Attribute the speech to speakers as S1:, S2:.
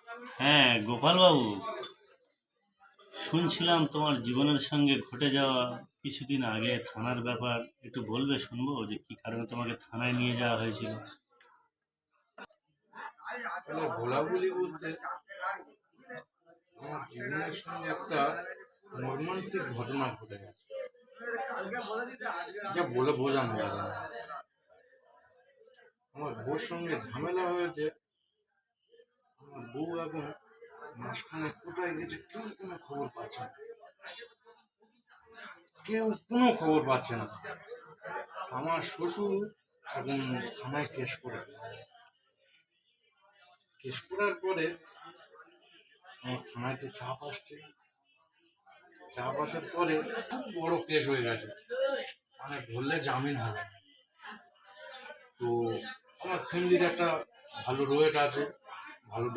S1: হ্যাঁ, গোপালবাবু, শুনছিলাম তোমার জীবনের সঙ্গে ঘটে যাওয়া কিছুদিন আগে থানার ব্যাপার। একটু বলবে, শুনবো যে কি কারণে তোমাকে থানায় নিয়ে যাওয়া হয়েছিল।
S2: মানে বলাবলি বলতে আমার জীবনের সঙ্গে একটা মর্মান্তিক ঘটনা ঘটে গেছে, যা বলে বোঝানো যাবে না। আমার বউর সঙ্গে ঝামেলা হয়েছে। আমার বউ এখন মাঝখানে কোথায় গেছে কেউ কোনো খবর পাচ্ছে না, কেউ কোনো খবর পাচ্ছে না। আমার শ্বশুর এখন থানায় কেস করার পরে আমার থানায় চাপ আসছে। চাপ আসার পরে খুব বড় কেস হয়ে গেছে, মানে ধরলে জামিন হবে না। তো আমার ফ্যামিলির একটা ভালো রোয়েট আছে, ভালো